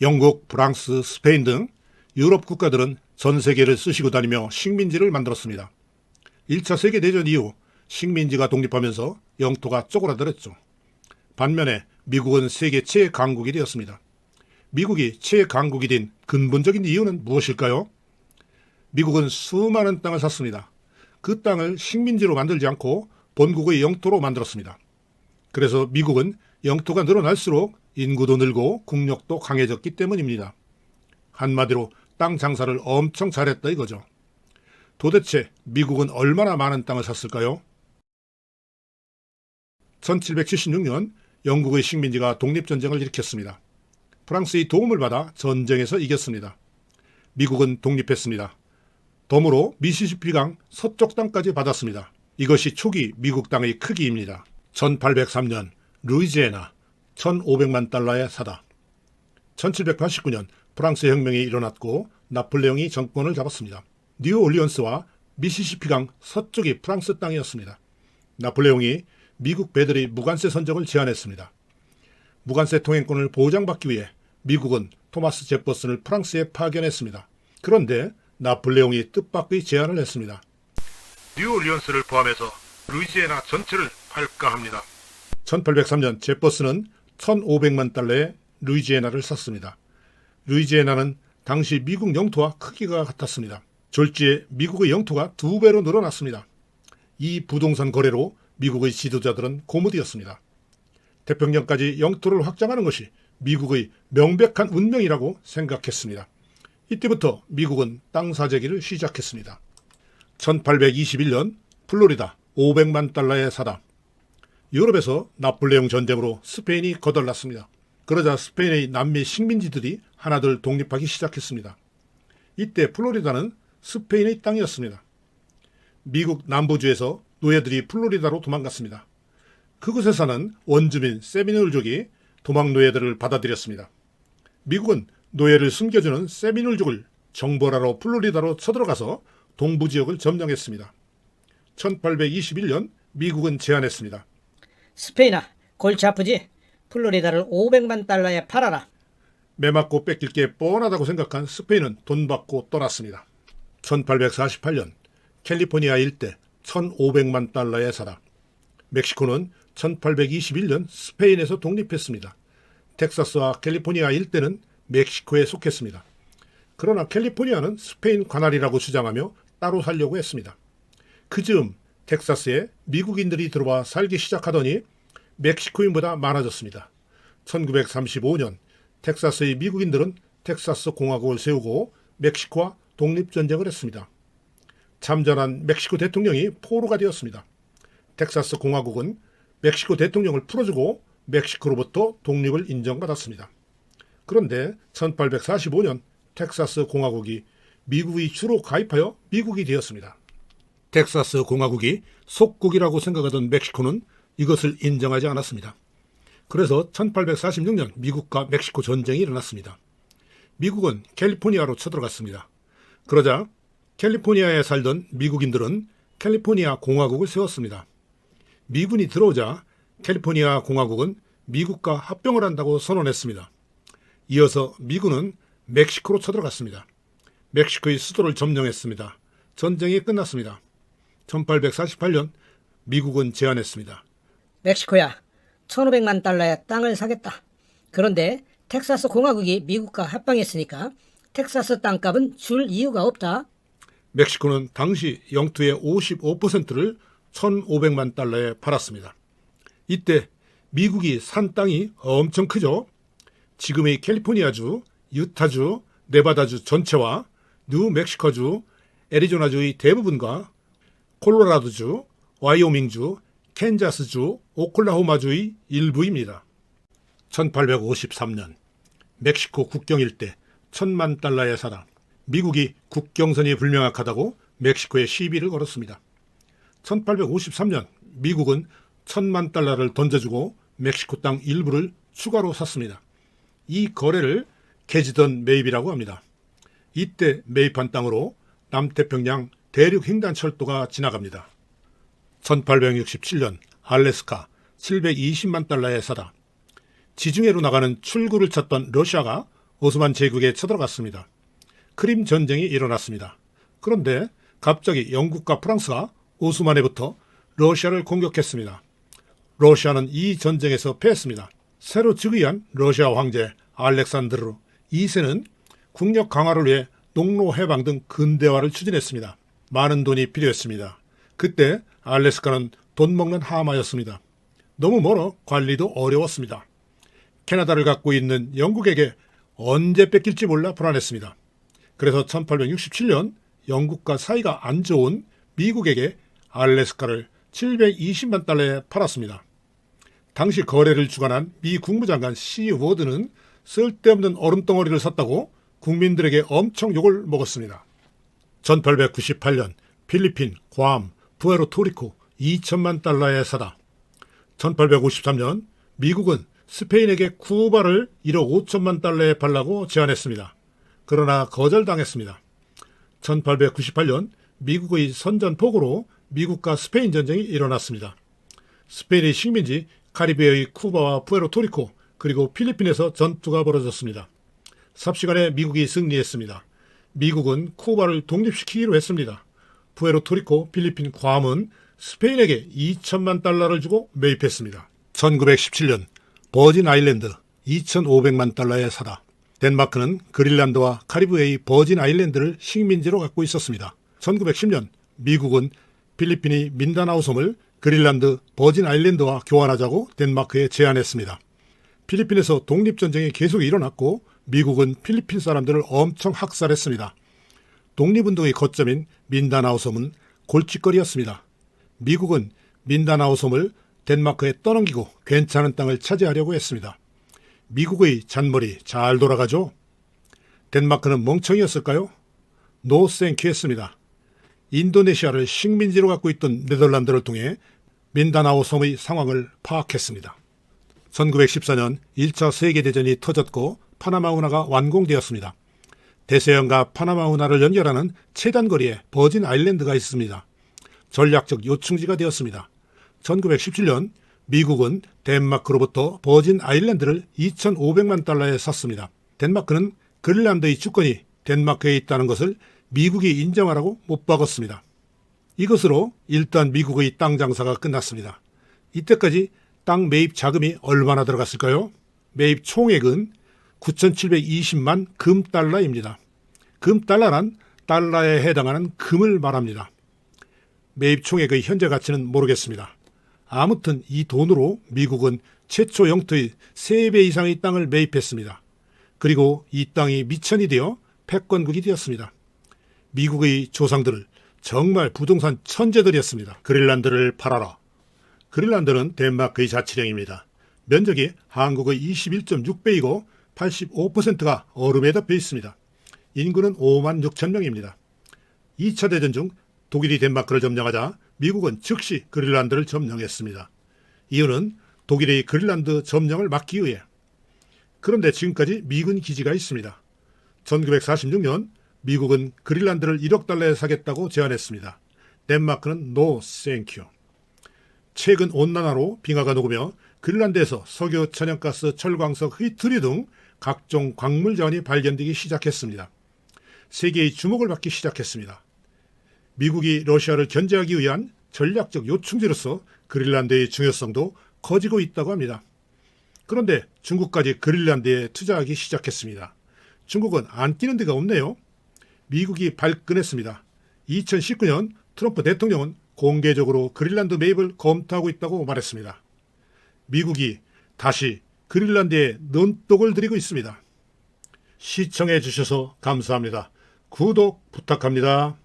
영국, 프랑스, 스페인 등 유럽 국가들은 전 세계를 쓰시고 다니며 식민지를 만들었습니다. 1차 세계대전 이후 식민지가 독립하면서 영토가 쪼그라들었죠. 반면에 미국은 세계 최강국이 되었습니다. 미국이 최강국이 된 근본적인 이유는 무엇일까요? 미국은 수많은 땅을 샀습니다. 그 땅을 식민지로 만들지 않고 본국의 영토로 만들었습니다. 그래서 미국은 영토가 늘어날수록 인구도 늘고 국력도 강해졌기 때문입니다. 한마디로 땅 장사를 엄청 잘했다 이거죠. 도대체 미국은 얼마나 많은 땅을 샀을까요? 1776년 영국의 식민지가 독립전쟁을 일으켰습니다. 프랑스의 도움을 받아 전쟁에서 이겼습니다. 미국은 독립했습니다. 덤으로 미시시피강 서쪽 땅까지 받았습니다. 이것이 초기 미국 땅의 크기입니다. 1803년 루이지애나 1,500만 달러에 사다. 1789년 프랑스 혁명이 일어났고 나폴레옹이 정권을 잡았습니다. 뉴올리언스와 미시시피강 서쪽이 프랑스 땅이었습니다. 나폴레옹이 미국 배들의 무관세 선정을 제안했습니다. 무관세 통행권을 보장받기 위해 미국은 토마스 제퍼슨을 프랑스에 파견했습니다. 그런데 나폴레옹이 뜻밖의 제안을 했습니다. 뉴올리언스를 포함해서 루이지애나 전체를 팔까 합니다. 1803년 제퍼슨은 1,500만 달러에 루이지애나를 샀습니다. 루이지애나는 당시 미국 영토와 크기가 같았습니다. 졸지에 미국의 영토가 2배로 늘어났습니다. 이 부동산 거래로 미국의 지도자들은 고무되었습니다. 태평양까지 영토를 확장하는 것이 미국의 명백한 운명이라고 생각했습니다. 이때부터 미국은 땅 사재기를 시작했습니다. 1821년 플로리다 500만 달러에 사다. 유럽에서 나폴레옹 전쟁으로 스페인이 거덜났습니다. 그러자 스페인의 남미 식민지들이 하나둘 독립하기 시작했습니다. 이때 플로리다는 스페인의 땅이었습니다. 미국 남부주에서 노예들이 플로리다로 도망갔습니다. 그곳에 사는 원주민 세미놀족이 도망 노예들을 받아들였습니다. 미국은 노예를 숨겨주는 세미놀족을 정벌하러 플로리다로 쳐들어가서 동부 지역을 점령했습니다. 1821년 미국은 제안했습니다. 스페인아, 골치 아프지? 플로리다를 500만 달러에 팔아라. 매맞고 뺏길 게 뻔하다고 생각한 스페인은 돈 받고 떠났습니다. 1848년 캘리포니아 일대 1,500만 달러에 사다. 멕시코는 1821년 스페인에서 독립했습니다. 텍사스와 캘리포니아 일대는 멕시코에 속했습니다. 그러나 캘리포니아는 스페인 관할이라고 주장하며 따로 살려고 했습니다. 그 즈음 텍사스에 미국인들이 들어와 살기 시작하더니 멕시코인보다 많아졌습니다. 1935년 텍사스의 미국인들은 텍사스 공화국을 세우고 멕시코와 독립전쟁을 했습니다. 참전한 멕시코 대통령이 포로가 되었습니다. 텍사스 공화국은 멕시코 대통령을 풀어주고 멕시코로부터 독립을 인정받았습니다. 그런데 1845년 텍사스 공화국이 미국이 주로 가입하여 미국이 되었습니다. 텍사스 공화국이 속국이라고 생각하던 멕시코는 이것을 인정하지 않았습니다. 그래서 1846년 미국과 멕시코 전쟁이 일어났습니다. 미국은 캘리포니아로 쳐들어갔습니다. 그러자 캘리포니아에 살던 미국인들은 캘리포니아 공화국을 세웠습니다. 미군이 들어오자 캘리포니아 공화국은 미국과 합병을 한다고 선언했습니다. 이어서 미군은 멕시코로 쳐들어갔습니다. 멕시코의 수도를 점령했습니다. 전쟁이 끝났습니다. 1848년 미국은 제안했습니다. 멕시코야, 1,500만 달러에 땅을 사겠다. 그런데 텍사스 공화국이 미국과 합방했으니까 텍사스 땅값은 줄 이유가 없다. 멕시코는 당시 영토의 55%를 1,500만 달러에 팔았습니다. 이때 미국이 산 땅이 엄청 크죠. 지금의 캘리포니아주, 유타주, 네바다주 전체와 뉴멕시코주, 애리조나주의 대부분과 콜로라도주, 와이오밍주, 캔자스주, 오클라호마주의 일부입니다. 1853년 멕시코 국경 일대 1,000만 달러에 사다. 미국이 국경선이 불명확하다고 멕시코에 시비를 걸었습니다. 1853년 미국은 1,000만 달러를 던져주고 멕시코 땅 일부를 추가로 샀습니다. 이 거래를 캐지던 매입이라고 합니다. 이때 매입한 땅으로 남태평양 대륙 횡단철도가 지나갑니다. 1867년 알래스카 720만 달러에 사다. 지중해로 나가는 출구를 찾던 러시아가 오스만 제국에 쳐들어갔습니다. 크림 전쟁이 일어났습니다. 그런데 갑자기 영국과 프랑스가 오스만에부터 러시아를 공격했습니다. 러시아는 이 전쟁에서 패했습니다. 새로 즉위한 러시아 황제 알렉산드르 2세는 국력 강화를 위해 농로 해방 등 근대화를 추진했습니다. 많은 돈이 필요했습니다. 그때 알래스카는 돈 먹는 하마였습니다. 너무 멀어 관리도 어려웠습니다. 캐나다를 갖고 있는 영국에게 언제 뺏길지 몰라 불안했습니다. 그래서 1867년 영국과 사이가 안 좋은 미국에게 알래스카를 720만 달러에 팔았습니다. 당시 거래를 주관한 미 국무장관 C. 워드는 쓸데없는 얼음덩어리를 샀다고 국민들에게 엄청 욕을 먹었습니다. 1898년 필리핀, 괌, 푸에르토리코 2천만 달러에 사다. 1853년 미국은 스페인에게 쿠바를 1억 5천만 달러에 팔라고 제안했습니다. 그러나 거절당했습니다. 1898년 미국의 선전포고로 미국과 스페인 전쟁이 일어났습니다. 스페인의 식민지 카리브해의 쿠바와 푸에르토리코 그리고 필리핀에서 전투가 벌어졌습니다. 삽시간에 미국이 승리했습니다. 미국은 쿠바를 독립시키기로 했습니다. 푸에르토리코, 필리핀, 괌은 스페인에게 2천만 달러를 주고 매입했습니다. 1917년 버진 아일랜드 2,500만 달러에 사다. 덴마크는 그린란드와 카리브해의 버진 아일랜드를 식민지로 갖고 있었습니다. 1910년 미국은 필리핀이 민다나오 섬을 그린란드 버진 아일랜드와 교환하자고 덴마크에 제안했습니다. 필리핀에서 독립전쟁이 계속 일어났고 미국은 필리핀 사람들을 엄청 학살했습니다. 독립운동의 거점인 민다나오 섬은 골칫거리였습니다. 미국은 민다나오 섬을 덴마크에 떠넘기고 괜찮은 땅을 차지하려고 했습니다. 미국의 잔머리 잘 돌아가죠? 덴마크는 멍청이였을까요? 노 땡큐 했습니다. 인도네시아를 식민지로 갖고 있던 네덜란드를 통해 민다나오 섬의 상황을 파악했습니다. 1914년 1차 세계대전이 터졌고 파나마 운하가 완공되었습니다. 대서양과 파나마 운하를 연결하는 최단거리에 버진 아일랜드가 있습니다. 전략적 요충지가 되었습니다. 1917년 미국은 덴마크로부터 버진 아일랜드를 2,500만 달러에 샀습니다. 덴마크는 그린란드의 주권이 덴마크에 있다는 것을 미국이 인정하라고 못 박았습니다. 이것으로 일단 미국의 땅 장사가 끝났습니다. 이때까지 땅 매입 자금이 얼마나 들어갔을까요? 매입 총액은 9,720만 금달러입니다. 금달러란 달러에 해당하는 금을 말합니다. 매입 총액의 현재 가치는 모르겠습니다. 아무튼 이 돈으로 미국은 최초 영토의 3배 이상의 땅을 매입했습니다. 그리고 이 땅이 미천이 되어 패권국이 되었습니다. 미국의 조상들을 정말 부동산 천재들이었습니다. 그린란드를 팔아라. 그린란드는 덴마크의 자치령입니다. 면적이 한국의 21.6배이고 85%가 얼음에 덮여 있습니다. 인구는 5만 6천 명입니다. 2차 대전 중 독일이 덴마크를 점령하자 미국은 즉시 그린란드를 점령했습니다. 이유는 독일의 그린란드 점령을 막기 위해. 그런데 지금까지 미군 기지가 있습니다. 1946년 미국은 그린란드를 1억 달러에 사겠다고 제안했습니다. 덴마크는 노 땡큐. 최근 온난화로 빙하가 녹으며 그린란드에서 석유, 천연가스, 철광석, 휘트리 등 각종 광물 자원이 발견되기 시작했습니다. 세계의 주목을 받기 시작했습니다. 미국이 러시아를 견제하기 위한 전략적 요충지로서 그린란드의 중요성도 커지고 있다고 합니다. 그런데 중국까지 그린란드에 투자하기 시작했습니다. 중국은 안 끼는 데가 없네요. 미국이 발끈했습니다. 2019년 트럼프 대통령은 공개적으로 그린란드 매입을 검토하고 있다고 말했습니다. 미국이 다시 그린란드에 눈독을 들이고 있습니다. 시청해 주셔서 감사합니다. 구독 부탁합니다.